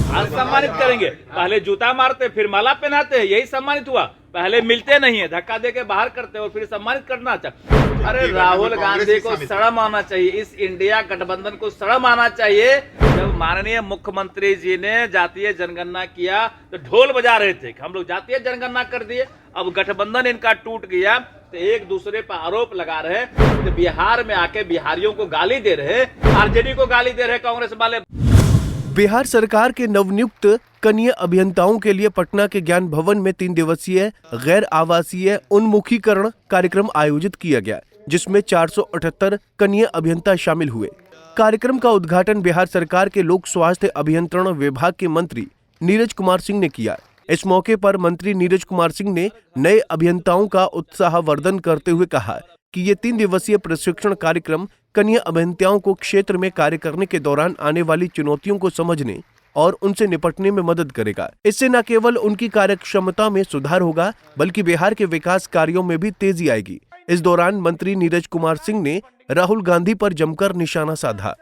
आज सम्मानित करेंगे। पहले जूता मारते फिर माला पहनाते, यही सम्मानित हुआ। पहले मिलते नहीं है, धक्का देके बाहर करते और फिर सम्मानित करना चाहते। अरे राहुल गांधी को शर्म आना चाहिए, इस इंडिया गठबंधन को शर्म आना चाहिए। जब माननीय मुख्यमंत्री जी ने जातीय जनगणना किया तो ढोल बजा रहे थे कि हम लोग जातीय जनगणना कर दिए, अब गठबंधन इनका टूट गया तो एक दूसरे पर आरोप लगा रहे हैं। तो बिहार में आके बिहारियों को गाली दे रहे, आरजेडी को गाली दे रहे कांग्रेस वाले। बिहार सरकार के नवनियुक्त कनीय अभियंताओं के लिए पटना के ज्ञान भवन में 3 दिवसीय गैर आवासीय उन्मुखीकरण कार्यक्रम आयोजित किया गया, जिसमें 478 कनीय अभियंता शामिल हुए। कार्यक्रम का उद्घाटन बिहार सरकार के लोक स्वास्थ्य अभियंत्रण विभाग के मंत्री नीरज कुमार सिंह ने किया। इस मौके पर मंत्री नीरज कुमार सिंह ने नए अभियंताओं का उत्साहवर्धन करते हुए कहा कि ये 3 दिवसीय प्रशिक्षण कार्यक्रम कनीय अभियंताओं को क्षेत्र में कार्य करने के दौरान आने वाली चुनौतियों को समझने और उनसे निपटने में मदद करेगा। इससे न केवल उनकी कार्यक्षमता में सुधार होगा, बल्कि बिहार के विकास कार्यों में भी तेजी आएगी। इस दौरान मंत्री नीरज कुमार सिंह ने राहुल गांधी पर जमकर निशाना साधा।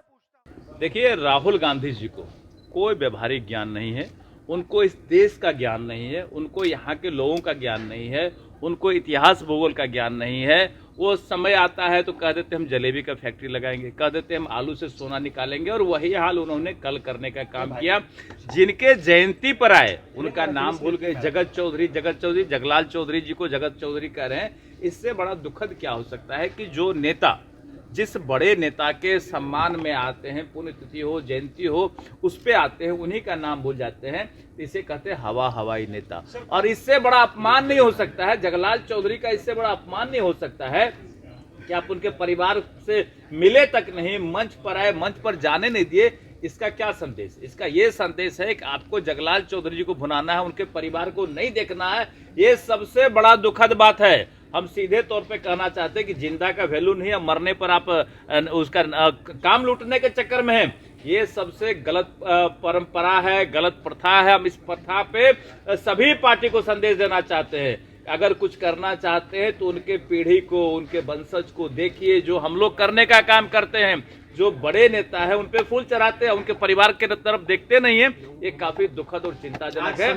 देखिए, राहुल गांधी जी को कोई व्यवहारिक ज्ञान नहीं है, उनको इस देश का ज्ञान नहीं है, उनको यहाँ के लोगों का ज्ञान नहीं है, उनको इतिहास भूगोल का ज्ञान नहीं है। वो समय आता है तो कह देते हम जलेबी का फैक्ट्री लगाएंगे, कह देते हम आलू से सोना निकालेंगे, और वही हाल उन्होंने कल करने का काम किया। जिनके जयंती पर आए उनका नाम भूल गए, जगत चौधरी, जगलाल चौधरी जी को जगत चौधरी कह रहे हैं। इससे बड़ा दुखद क्या हो सकता है कि जो नेता जिस बड़े नेता के सम्मान में आते हैं, पुण्यतिथि हो, जयंती हो, उस पे आते हैं, उन्हीं का नाम भूल जाते हैं। इसे कहते हैं हवाई नेता। और इससे बड़ा अपमान नहीं हो सकता है, जगलाल चौधरी का इससे बड़ा अपमान नहीं हो सकता है कि आप उनके परिवार से मिले तक नहीं, मंच पर आए, मंच पर जाने नहीं दिए। इसका क्या संदेश? इसका ये संदेश है कि आपको जगलाल चौधरी जी को भुनाना है, उनके परिवार को नहीं देखना है। ये सबसे बड़ा दुखद बात है। हम सीधे तौर पे कहना चाहते हैं कि जिंदा का वैल्यू नहीं है, मरने पर आप उसका काम लूटने के चक्कर में हैं। ये सबसे गलत परंपरा है, गलत प्रथा है। हम इस प्रथा पे सभी पार्टी को संदेश देना चाहते हैं। अगर कुछ करना चाहते हैं तो उनके पीढ़ी को, उनके वंशज को देखिए, जो हम लोग करने का काम करते हैं। जो बड़े नेता है उन पे फूल चढ़ाते हैं, उनके परिवार के तरफ देखते नहीं है। ये काफी दुखद और चिंताजनक है।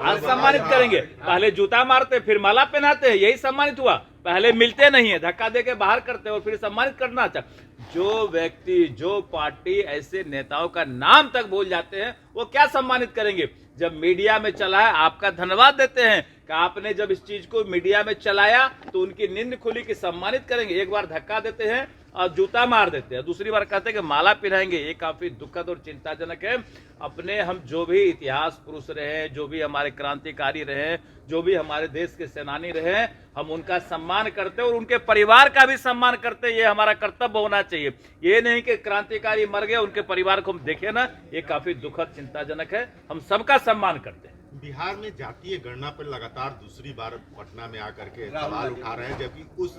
आज सम्मानित करेंगे। पहले जूता मारते फिर माला पहनाते, यही सम्मानित हुआ। पहले मिलते नहीं है, धक्का देके बाहर करते और फिर सम्मानित करना चाहते। जो व्यक्ति, जो पार्टी ऐसे नेताओं का नाम तक भूल जाते हैं, वो क्या सम्मानित करेंगे? जब मीडिया में चला है, आपका धन्यवाद देते हैं कि आपने जब इस चीज को मीडिया में चलाया तो उनकी नींद खुली कि सम्मानित करेंगे। एक बार धक्का देते हैं और जूता मार देते हैं, दूसरी बार कहते हैं कि माला पहनाएंगे। ये काफी दुखद और चिंताजनक है। अपने हम जो भी इतिहास पुरुष रहे हैं, जो भी हमारे क्रांतिकारी रहे हैं, जो भी हमारे देश के सेनानी रहे हैं, हम उनका सम्मान करते हैं और उनके परिवार का भी सम्मान करते हैं। ये हमारा कर्तव्य होना चाहिए। ये नहीं कि क्रांतिकारी मर गए, उनके परिवार को हम देखें ना। ये काफी दुखद, चिंताजनक है। हम सबका सम्मान करते हैं। बिहार में जातीय गणना पर लगातार दूसरी बार पटना में आकर के सवाल उठा रहे हैं, जबकि उस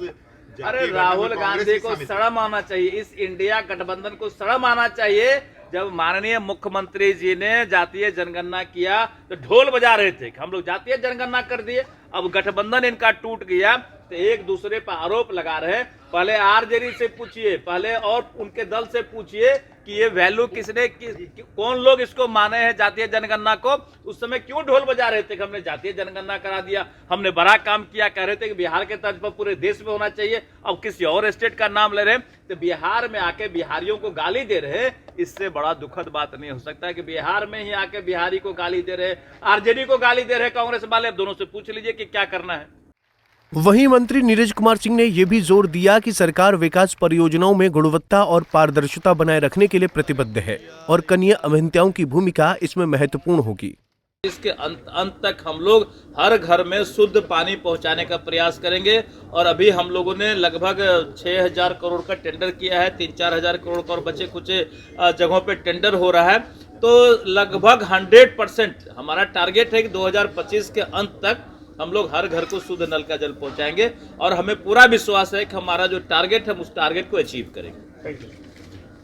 अरे राहुल गांधी को शर्म आना चाहिए, इस इंडिया गठबंधन को शर्म आना चाहिए। जब माननीय मुख्यमंत्री जी ने जातीय जनगणना किया तो ढोल बजा रहे थे कि हम लोग जातीय जनगणना कर दिए, अब गठबंधन इनका टूट गया तो एक दूसरे पर आरोप लगा रहे हैं। पहले आरजेडी से पूछिए, पहले और उनके दल से पूछिए कि ये वैल्यू किसने, कौन लोग इसको माने हैं जातीय जनगणना को। उस समय क्यों ढोल बजा रहे थे कि हमने जातीय जनगणना करा दिया, हमने बड़ा काम किया। कह रहे थे कि बिहार के तर्ज पर पूरे देश में होना चाहिए। अब किसी और स्टेट का नाम ले रहे हैं तो बिहार में आके बिहारियों को गाली दे रहे हैं। इससे बड़ा दुखद बात नहीं हो सकता है कि बिहार में ही आके बिहारी को गाली दे रहे, आरजेडी को गाली दे रहे कांग्रेस वाले। दोनों से पूछ लीजिए कि क्या करना है। वहीं मंत्री नीरज कुमार सिंह ने यह भी जोर दिया कि सरकार विकास परियोजनाओं में गुणवत्ता और पारदर्शिता बनाए रखने के लिए प्रतिबद्ध है और कनीय अभियंताओं की भूमिका इसमें महत्वपूर्ण होगी। इसके अंत तक हम लोग हर घर में शुद्ध पानी पहुंचाने का प्रयास करेंगे। और अभी हम लोगों ने लगभग 6,000 करोड़ का टेंडर किया है, 3-4 हजार करोड़ का और बचे कुछ जगहों पे टेंडर हो रहा है। तो लगभग 100% हमारा टारगेट है कि 2025 के अंत तक हम लोग हर घर को शुद्ध नल का जल पहुंचाएंगे। और हमें पूरा विश्वास है कि हमारा जो टारगेट है उस टारगेट को अचीव करेंगे।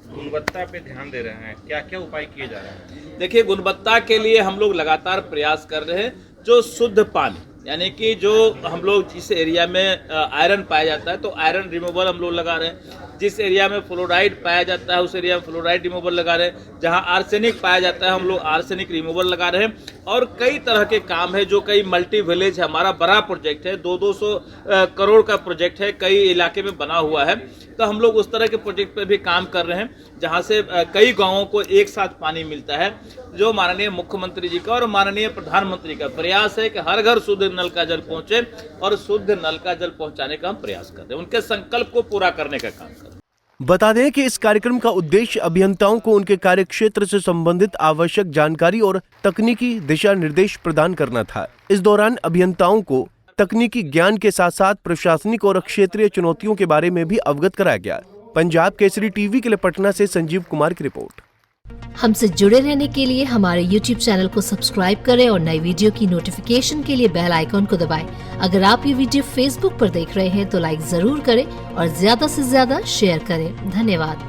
गुणवत्ता पे ध्यान दे रहे हैं, क्या क्या उपाय किए जा रहे हैं? देखिए, गुणवत्ता के लिए हम लोग लगातार प्रयास कर रहे हैं। जो शुद्ध पानी यानी कि जो हम लोग जिस एरिया में आयरन पाया जाता है तो आयरन रिमूवल हम लोग लगा रहे हैं, जिस एरिया में फ्लोराइड पाया जाता है उस एरिया में फ्लोराइड रिमूवल लगा रहे हैं, जहां आर्सेनिक पाया जाता है हम लोग आर्सेनिक रिमूवल लगा रहे हैं। और कई तरह के काम है, जो कई मल्टी विलेज है, हमारा बड़ा प्रोजेक्ट है, 200 करोड़ का प्रोजेक्ट है, कई इलाके में बना हुआ है। तो हम लोग उस तरह के प्रोजेक्ट पर भी काम कर रहे हैं जहां से कई गाँवों को एक साथ पानी मिलता है। जो माननीय मुख्यमंत्री जी का और माननीय प्रधानमंत्री का प्रयास है कि हर घर शुद्ध नल का जल पहुंचे, और शुद्ध नल का जल पहुंचाने का हम प्रयास कर रहे हैं, उनके संकल्प को पूरा करने का काम कर रहे हैं। बता दें कि इस कार्यक्रम का उद्देश्य अभियंताओं को उनके कार्य क्षेत्र से संबंधित आवश्यक जानकारी और तकनीकी दिशा निर्देश प्रदान करना था। इस दौरान अभियंताओं को तकनीकी ज्ञान के साथ साथ प्रशासनिक और क्षेत्रीय चुनौतियों के बारे में भी अवगत कराया गया। पंजाब केसरी टीवी के लिए पटना से संजीव कुमार की रिपोर्ट। हमसे जुड़े रहने के लिए हमारे YouTube चैनल को सब्सक्राइब करें और नई वीडियो की नोटिफिकेशन के लिए बेल आइकॉन को दबाएं। अगर आप ये वीडियो Facebook पर देख रहे हैं तो लाइक जरूर करें और ज्यादा से ज्यादा शेयर करें। धन्यवाद।